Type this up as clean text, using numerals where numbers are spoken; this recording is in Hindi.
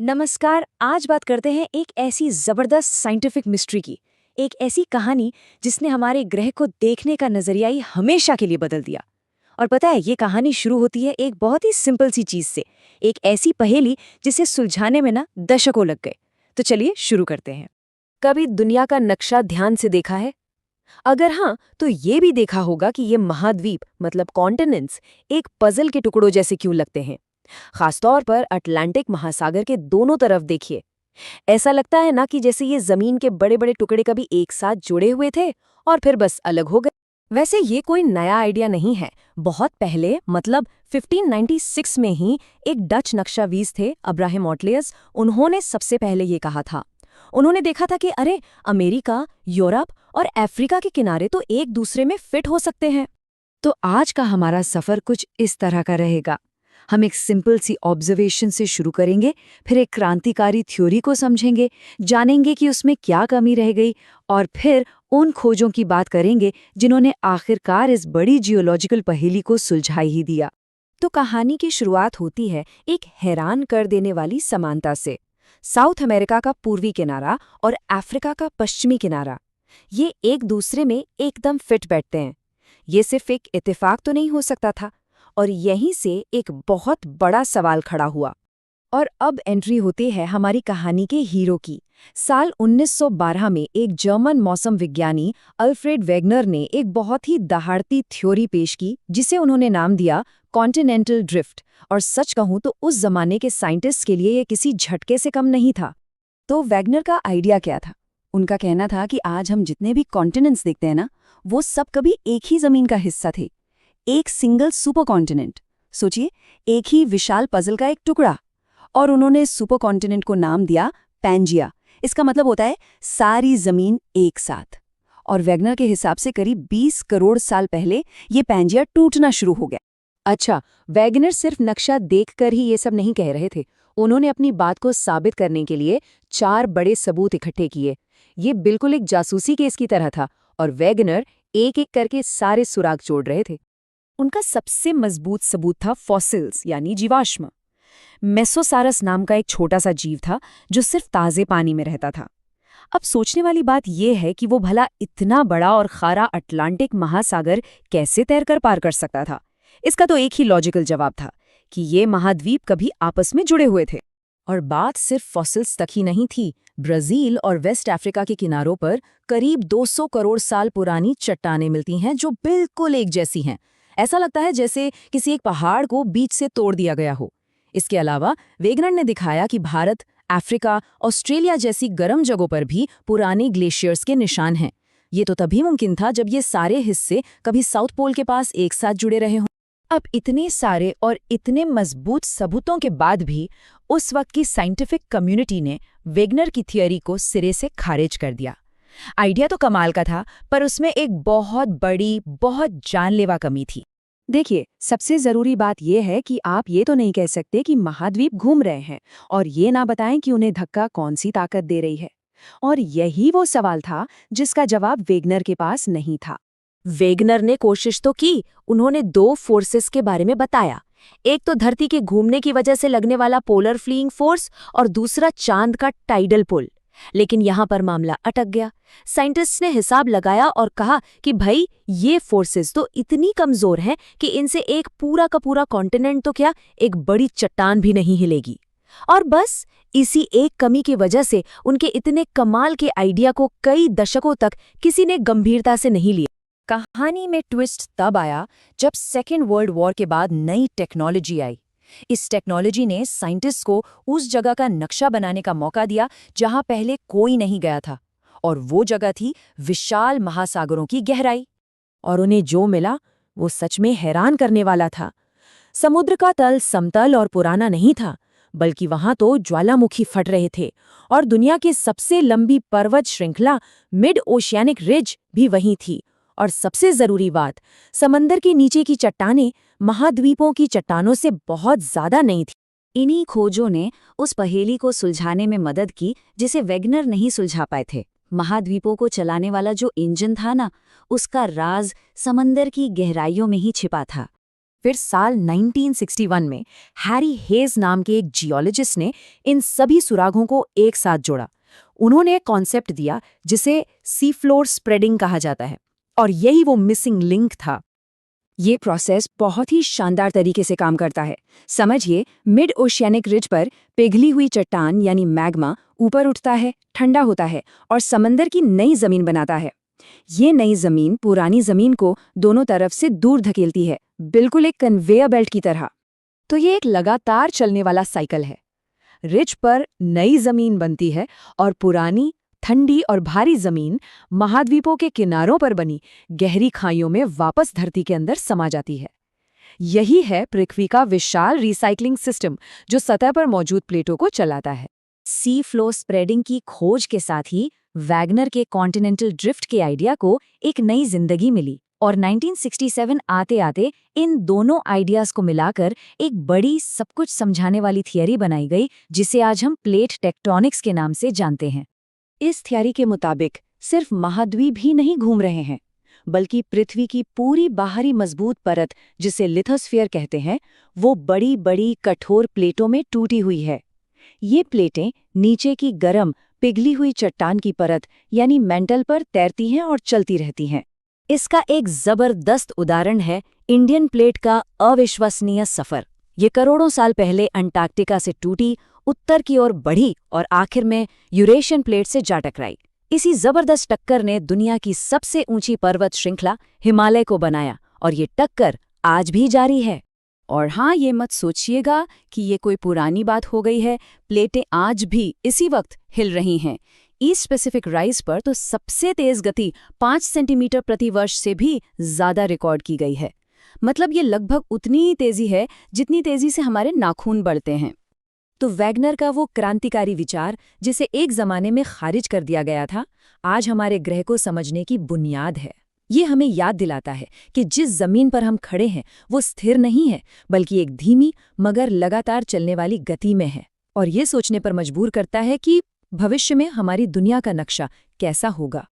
नमस्कार। आज बात करते हैं एक ऐसी जबरदस्त साइंटिफिक मिस्ट्री की। एक ऐसी कहानी जिसने हमारे ग्रह को देखने का नजरिया ही हमेशा के लिए बदल दिया। और पता है, ये कहानी शुरू होती है एक बहुत ही सिंपल सी चीज से, एक ऐसी पहेली जिसे सुलझाने में ना दशकों लग गए। तो चलिए शुरू करते हैं। कभी दुनिया का नक्शा ध्यान से देखा है? अगर हाँ, तो ये भी देखा होगा कि ये महाद्वीप मतलब कॉन्टिनेंट्स एक पजल के टुकड़ों जैसे क्यों लगते हैं। खासतौर पर अटलांटिक महासागर के दोनों तरफ देखिए। ऐसा लगता है ना कि जैसे ये जमीन के बड़े बड़े टुकड़े कभी एक साथ जुड़े हुए थे और फिर बस अलग हो गए। वैसे ये कोई नया आइडिया नहीं है। बहुत पहले मतलब 1596 में ही एक डच नक्शावीज थे, अब्राहम ऑटलियस। उन्होंने सबसे पहले ये कहा था। उन्होंने देखा था कि अरे, अमेरिका, यूरोप और अफ्रीका के किनारे तो एक दूसरे में फिट हो सकते हैं। तो आज का हमारा सफर कुछ इस तरह का रहेगा। हम एक सिंपल सी ऑब्जर्वेशन से शुरू करेंगे, फिर एक क्रांतिकारी थ्योरी को समझेंगे, जानेंगे कि उसमें क्या कमी रह गई, और फिर उन खोजों की बात करेंगे जिन्होंने आखिरकार इस बड़ी जियोलॉजिकल पहेली को सुलझा ही दिया। तो कहानी की शुरुआत होती है एक हैरान कर देने वाली समानता से। साउथ अमेरिका का पूर्वी किनारा और अफ्रीका का पश्चिमी किनारा, ये एक दूसरे में एकदम फिट बैठते हैं। ये सिर्फ एक इत्तेफाक तो नहीं हो सकता था। और यहीं से एक बहुत बड़ा सवाल खड़ा हुआ। और अब एंट्री होती है हमारी कहानी के हीरो की। साल 1912 में एक जर्मन मौसम विज्ञानी अल्फ्रेड वेगनर ने एक बहुत ही दहाड़ती थ्योरी पेश की, जिसे उन्होंने नाम दिया कॉन्टिनेंटल ड्रिफ्ट। और सच कहूं तो उस जमाने के साइंटिस्ट के लिए ये किसी झटके से कम नहीं था। तो वेगनर का आइडिया क्या था? उनका कहना था कि आज हम जितने भी कॉन्टिनेंट्स देखते हैं ना, वो सब कभी एक ही जमीन का हिस्सा थे। एक सिंगल सुपर कॉन्टिनेंट। सोचिए, एक ही विशाल पजल का एक टुकड़ा। और उन्होंने सुपर कॉन्टिनेंट को नाम दिया पैंजिया। इसका मतलब होता है सारी जमीन एक साथ। और वेगनर के हिसाब से करीब 20 करोड़ साल पहले ये पैंजिया टूटना शुरू हो गया। अच्छा, वेगनर सिर्फ नक्शा देखकर ही ये सब नहीं कह रहे थे। उन्होंने अपनी बात को साबित करने के लिए 4 बड़े सबूत इकट्ठे किए। ये बिल्कुल एक जासूसी केस की तरह था, और वेगनर एक एक करके सारे सुराग जोड़ रहे थे। उनका सबसे मजबूत सबूत था फॉसिल्स यानी जीवाश्म। मेसोसारस नाम का एक छोटा सा जीव था जो सिर्फ ताजे पानी में रहता था। अब सोचने वाली बात यह है कि वो भला इतना बड़ा और खारा अटलांटिक महासागर कैसे तैरकर पार कर सकता था। इसका तो एक ही लॉजिकल जवाब था कि ये महाद्वीप कभी आपस में जुड़े हुए थे। और बात सिर्फ फॉसिल्स तक ही नहीं थी। ब्राजील और वेस्ट अफ्रीका के किनारों पर करीब 200 करोड़ साल पुरानी चट्टानें मिलती हैं जो बिल्कुल एक जैसी हैं। ऐसा लगता है जैसे किसी एक पहाड़ को बीच से तोड़ दिया गया हो। इसके अलावा वेगनर ने दिखाया कि भारत, अफ्रीका, ऑस्ट्रेलिया जैसी गर्म जगहों पर भी पुराने ग्लेशियर्स के निशान हैं। ये तो तभी मुमकिन था जब ये सारे हिस्से कभी साउथ पोल के पास एक साथ जुड़े रहे हों। अब इतने सारे और इतने मजबूत सबूतों के बाद भी उस वक्त की साइंटिफिक कम्युनिटी ने वेगनर की थियरी को सिरे से खारिज कर दिया। आइडिया तो कमाल का था, पर उसमें एक बहुत बड़ी, बहुत जानलेवा कमी थी। देखिए, सबसे जरूरी बात यह है कि आप ये तो नहीं कह सकते कि महाद्वीप घूम रहे हैं और ये ना बताएं कि उन्हें धक्का कौन सी ताकत दे रही है। और यही वो सवाल था जिसका जवाब वेगनर के पास नहीं था। वेगनर ने कोशिश तो की। उन्होंने 2 फोर्सेस के बारे में बताया। एक तो धरती के घूमने की वजह से लगने वाला पोलर फ्लीइंग फोर्स, और दूसरा चांद का टाइडल पुल। लेकिन यहां पर मामला अटक गया। साइंटिस्ट ने हिसाब लगाया और कहा कि भाई, ये फोर्सेस तो इतनी कमजोर हैं कि इनसे एक पूरा का पूरा कॉन्टिनेंट तो क्या, एक बड़ी चट्टान भी नहीं हिलेगी। और बस इसी एक कमी की वजह से उनके इतने कमाल के आइडिया को कई दशकों तक किसी ने गंभीरता से नहीं लिया। कहानी में ट्विस्ट तब आया जब सेकेंड वर्ल्ड वॉर के बाद नई टेक्नोलॉजी आई। इस टेक्नोलॉजी ने साइंटिस्ट को उस जगह का नक्शा बनाने का मौका दिया जहां पहले कोई नहीं गया था, और वो जगह थी विशाल महासागरों की गहराई। और उन्हें जो मिला वो सच में हैरान करने वाला था। समुद्र का तल समतल और पुराना नहीं था, बल्कि वहां तो ज्वालामुखी फट रहे थे, और दुनिया की सबसे लंबी पर्वत श्रृंखला मिड ओशियानिक रिज भी वहीं थी। और सबसे जरूरी बात, समंदर के नीचे की चट्टानें महाद्वीपों की चट्टानों से बहुत ज्यादा नहीं थी। इन्हीं खोजों ने उस पहेली को सुलझाने में मदद की जिसे वेगनर नहीं सुलझा पाए थे। महाद्वीपों को चलाने वाला जो इंजन था ना, उसका राज समंदर की गहराइयों में ही छिपा था। फिर साल 1961 में हैरी हेज नाम के एक जियोलॉजिस्ट ने इन सभी सुरागों को एक साथ जोड़ा। उन्होंने एक कॉन्सेप्ट दिया जिसे सी फ्लोर स्प्रेडिंग कहा जाता है, और यही वो मिसिंग लिंक था। ये प्रोसेस बहुत ही शानदार तरीके से काम करता है। समझिए, मिड ओशियानिक रिज पर पिघली हुई चट्टान यानी मैग्मा ऊपर उठता है, ठंडा होता है और समंदर की नई जमीन बनाता है। ये नई जमीन पुरानी जमीन को दोनों तरफ से दूर धकेलती है, बिल्कुल एक कन्वेयर बेल्ट की तरह। तो ये एक लगातार चलने वाला साइकिल है। रिज पर नई जमीन बनती है और पुरानी ठंडी और भारी जमीन महाद्वीपों के किनारों पर बनी गहरी खाइयों में वापस धरती के अंदर समा जाती है। यही है पृथ्वी का विशाल रिसाइकलिंग सिस्टम जो सतह पर मौजूद प्लेटों को चलाता है। सी फ्लो स्प्रेडिंग की खोज के साथ ही वैगनर के कॉन्टिनेंटल ड्रिफ्ट के आइडिया को एक नई जिंदगी मिली और 1967 आते आते इन दोनों आइडियाज को मिलाकर एक बड़ी सब कुछ समझाने वाली थियरी बनाई गई जिसे आज हम प्लेट टेक्टोनिक्स के नाम से जानते हैं। इस थियरी के मुताबिक सिर्फ महाद्वीप ही नहीं घूम रहे हैं, बल्कि पृथ्वी की पूरी बाहरी मजबूत परत जिसे लिथोस्फीयर कहते हैं, वो बड़ी बड़ी कठोर प्लेटों में टूटी हुई है। ये प्लेटें नीचे की गर्म पिघली हुई चट्टान की परत यानी मेंटल पर तैरती हैं और चलती रहती हैं। इसका एक जबरदस्त उदाहरण है इंडियन प्लेट का अविश्वसनीय सफर। ये करोड़ों साल पहले अंटार्कटिका से टूटी, उत्तर की ओर बढ़ी और आखिर में यूरेशियन प्लेट से जा टकराई। इसी जबरदस्त टक्कर ने दुनिया की सबसे ऊंची पर्वत श्रृंखला हिमालय को बनाया और ये टक्कर आज भी जारी है। और हाँ, ये मत सोचिएगा कि ये कोई पुरानी बात हो गई है। प्लेटें आज भी इसी वक्त हिल रही हैं। ईस्ट पैसिफिक राइज पर तो सबसे तेज गति 5 सेंटीमीटर प्रति वर्ष से भी ज्यादा रिकॉर्ड की गई है। मतलब ये लगभग उतनी ही तेजी है जितनी तेजी से हमारे नाखून बढ़ते हैं। तो वैगनर का वो क्रांतिकारी विचार जिसे एक जमाने में खारिज कर दिया गया था, आज हमारे ग्रह को समझने की बुनियाद है। ये हमें याद दिलाता है कि जिस जमीन पर हम खड़े हैं वो स्थिर नहीं है, बल्कि एक धीमी मगर लगातार चलने वाली गति में है। और ये सोचने पर मजबूर करता है कि भविष्य में हमारी दुनिया का नक्शा कैसा होगा।